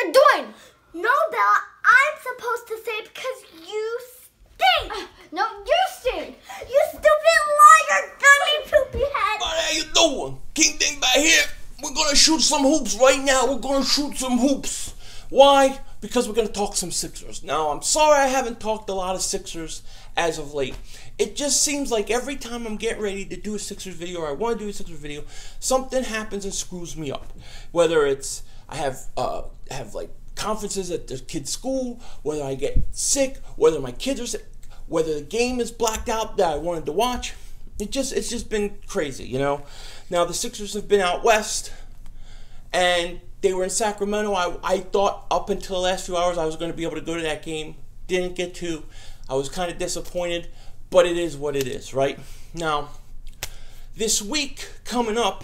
you're doing. No, Bella, I'm supposed to say it because you stink. No, you stink. You stupid liar, dirty poopy head. What are you doing? King Ding back here. We're gonna shoot some hoops right now. We're gonna shoot some hoops. Why? Because we're gonna talk some Sixers. Now, I'm sorry I haven't talked a lot of Sixers as of late. It just seems like every time I'm getting ready to do a Sixers video or I want to do a Sixers video, something happens and screws me up. Whether it's I have like conferences at the kids' school, whether I get sick, whether my kids are sick, whether the game is blacked out that I wanted to watch. It's just been crazy, you know. Now the Sixers have been out west, and they were in Sacramento. I thought up until the last few hours I was going to be able to go to that game. Didn't get to. I was kind of disappointed, but it is what it is, right? Now, this week coming up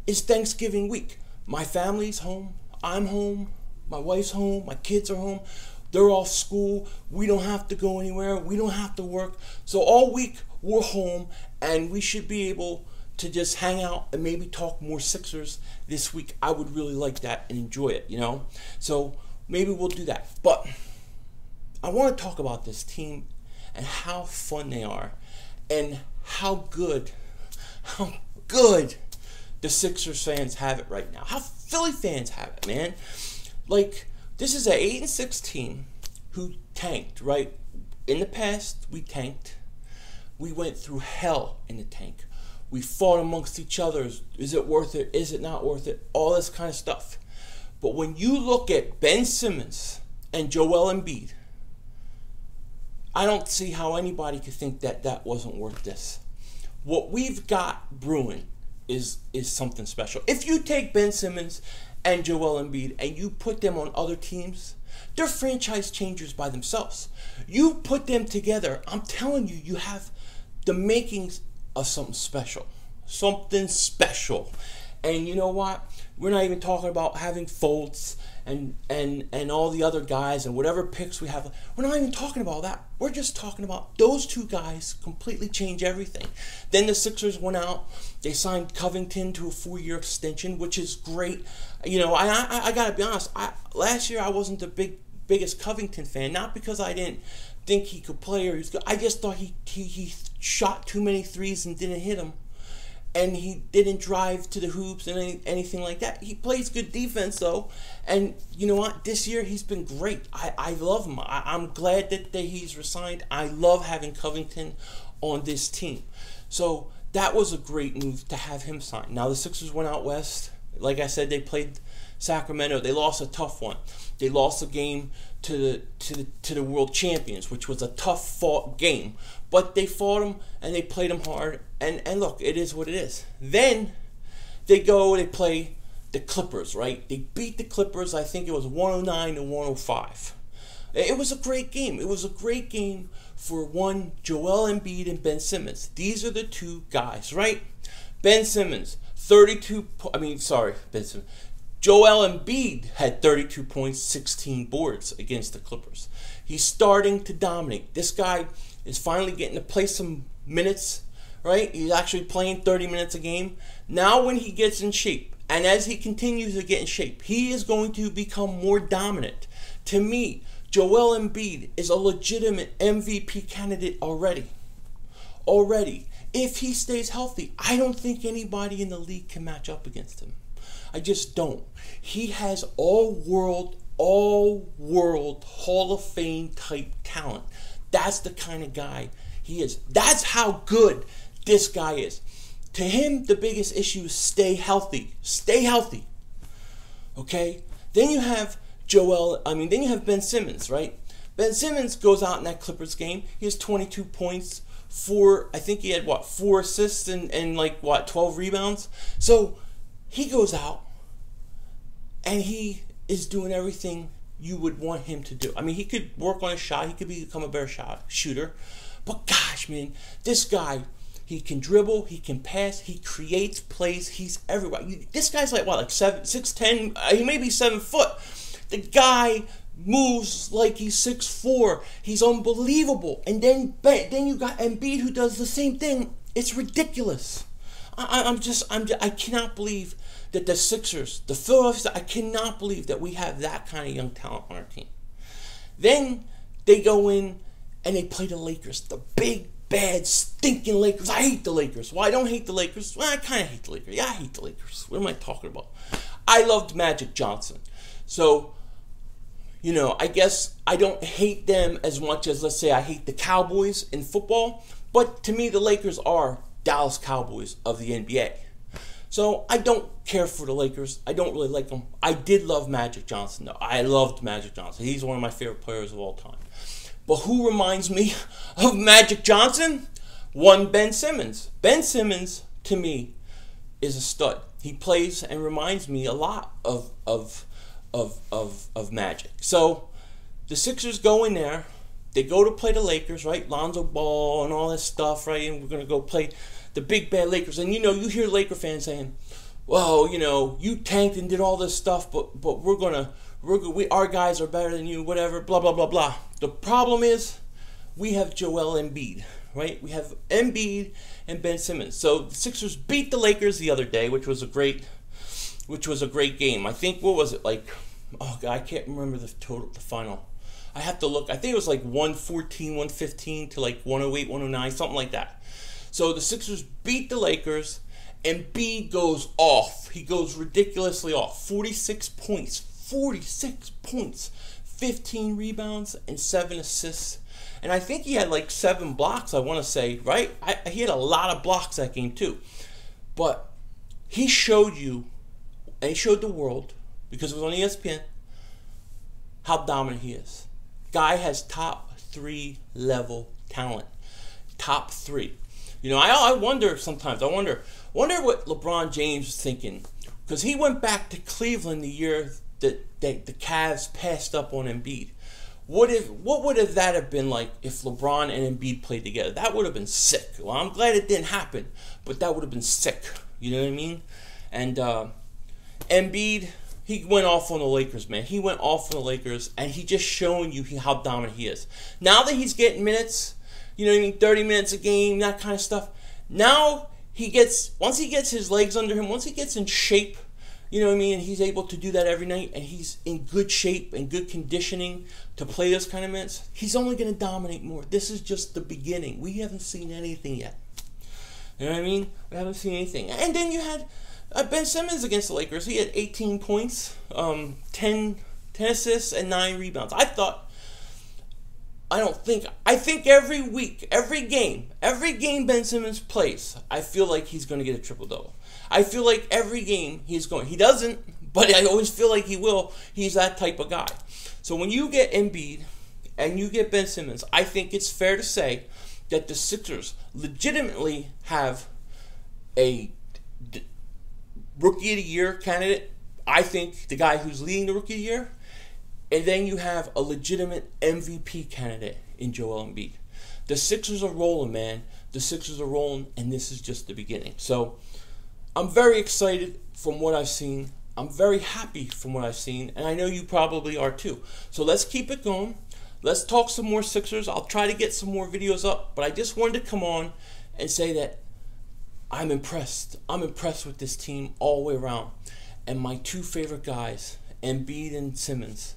is Thanksgiving week. My family's home. I'm home. My wife's home. My kids are home. They're off school. We don't have to go anywhere. We don't have to work. So all week we're home, and we should be able to just hang out and maybe talk more Sixers this week. I would really like that and enjoy it, you know? So maybe we'll do that. But I want to talk about this team and how fun they are and how good the Sixers fans have it right now. How Philly fans have it, man. Like, this is an 8-6 team who tanked, right? In the past, we tanked. We went through hell in the tank. We fought amongst each other. Is it worth it? Is it not worth it? All this kind of stuff. But when you look at Ben Simmons and Joel Embiid, I don't see how anybody could think that that wasn't worth this. What we've got brewing is something special. If you take Ben Simmons and Joel Embiid and you put them on other teams, they're franchise changers by themselves. You put them together, I'm telling you, you have the makings of something special. Something special. And you know what? We're not even talking about having Fultz and all the other guys and whatever picks we have. We're not even talking about that. We're just talking about those two guys completely change everything. Then the Sixers went out. They signed Covington to a 4-year extension, which is great. You know, I got to be honest. Last year I wasn't the biggest Covington fan. Not because I didn't think he could play or he was good. I just thought he shot too many threes and didn't hit them. And he didn't drive to the hoops and anything like that. He plays good defense, though. And you know what? This year, he's been great. I love him. I'm glad that he's resigned. I love having Covington on this team. So that was a great move to have him signed. Now, the Sixers went out west. Like I said, they played Sacramento. They lost a tough one. They lost a game to the world champions, which was a tough fought game. But they fought them and they played them hard. And look, it is what it is. Then they play the Clippers, right? They beat the Clippers. I think it was 109 to 105. It was a great game. It was a great game for Joel Embiid and Ben Simmons. These are the two guys, right? Ben Simmons, Ben Simmons. Joel Embiid had 32 points, 16 boards against the Clippers. He's starting to dominate. This guy is finally getting to play some minutes, right? He's actually playing 30 minutes a game. Now when he gets in shape, and as he continues to get in shape, he is going to become more dominant. To me, Joel Embiid is a legitimate MVP candidate already. If he stays healthy, I don't think anybody in the league can match up against him. I just don't. He has all-world, Hall of Fame type talent. That's the kind of guy he is. That's how good this guy is. To him, the biggest issue is stay healthy. Stay healthy. Okay? Then you have Ben Simmons, right? Ben Simmons goes out in that Clippers game. He has 22 points, 4 assists and 12 rebounds. So he goes out and he is doing everything you would want him to do. I mean, he could work on his shot. He could become a better shooter. But gosh, man, this guy, he can dribble, he can pass, he creates plays, he's everywhere. This guy's like 6'10", he may be 7 foot. The guy moves like he's 6'4". He's unbelievable. And then you got Embiid who does the same thing. It's ridiculous. I cannot believe that the Sixers, the Philadelphia, I cannot believe that we have that kind of young talent on our team. Then they go in and they play the Lakers, the big, bad, stinking Lakers. I hate the Lakers. Well, I don't hate the Lakers. Well, I kind of hate the Lakers. Yeah, I hate the Lakers. What am I talking about? I loved Magic Johnson. So, you know, I guess I don't hate them as much as, let's say, I hate the Cowboys in football. But to me, the Lakers are Dallas Cowboys of the NBA. So I don't care for the Lakers. I don't really like them. I did love Magic Johnson, though. I loved Magic Johnson. He's one of my favorite players of all time. But who reminds me of Magic Johnson? One Ben Simmons. Ben Simmons, to me, is a stud. He plays and reminds me a lot of Magic. So the Sixers go in there. They go to play the Lakers, right? Lonzo Ball and all that stuff, right? And we're going to go play the big bad Lakers. And, you know, you hear Laker fans saying, well, you know, you tanked and did all this stuff, but our guys are better than you, whatever, blah, blah, blah, blah. The problem is we have Joel Embiid, right? We have Embiid and Ben Simmons. So the Sixers beat the Lakers the other day, which was a great game. I think, what was it, like, oh, God, I can't remember the final. I have to look. I think it was like 114, 115 to like 108, 109, something like that. So the Sixers beat the Lakers, and Embiid goes off. He goes ridiculously off. 46 points. 46 points. 15 rebounds and 7 assists. And I think he had like 7 blocks, I want to say, right? He had a lot of blocks that game too. But he showed you, and he showed the world, because it was on ESPN, how dominant he is. Guy has top 3 level talent. Top 3. You know, I wonder sometimes, I wonder what LeBron James is thinking. Because he went back to Cleveland the year that the Cavs passed up on Embiid. What would that have been like if LeBron and Embiid played together? That would have been sick. Well, I'm glad it didn't happen, but that would have been sick. You know what I mean? And Embiid, he went off on the Lakers, man. He went off on the Lakers, and he just showing you how dominant he is. Now that he's getting minutes, you know what I mean, 30 minutes a game, that kind of stuff. Now once he gets his legs under him, once he gets in shape, you know what I mean, and he's able to do that every night, and he's in good shape and good conditioning to play those kind of minutes, he's only going to dominate more. This is just the beginning. We haven't seen anything yet. You know what I mean? We haven't seen anything. And then you had Ben Simmons against the Lakers. He had 18 points, 10 assists, and 9 rebounds. I think every week, every game Ben Simmons plays, I feel like he's going to get a triple-double. I feel like every game he doesn't, but I always feel like he will. He's that type of guy. So when you get Embiid and you get Ben Simmons, I think it's fair to say that the Sixers legitimately have a Rookie of the Year candidate. I think the guy who's leading the Rookie of the Year. And then you have a legitimate MVP candidate in Joel Embiid. The Sixers are rolling, man. The Sixers are rolling, and this is just the beginning. So I'm very excited from what I've seen. I'm very happy from what I've seen, and I know you probably are too. So let's keep it going. Let's talk some more Sixers. I'll try to get some more videos up, but I just wanted to come on and say that I'm impressed. I'm impressed with this team all the way around. And my 2 favorite guys, Embiid and Simmons,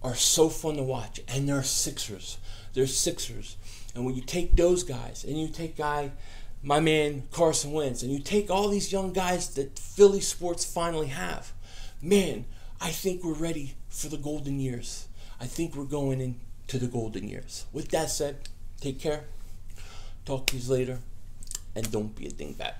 are so fun to watch, and they're Sixers. They're Sixers. And when you take those guys, and you take my man Carson Wentz, and you take all these young guys that Philly sports finally have, man, I think we're ready for the golden years. I think we're going into the golden years. With that said, take care. Talk to you later, and don't be a dingbat.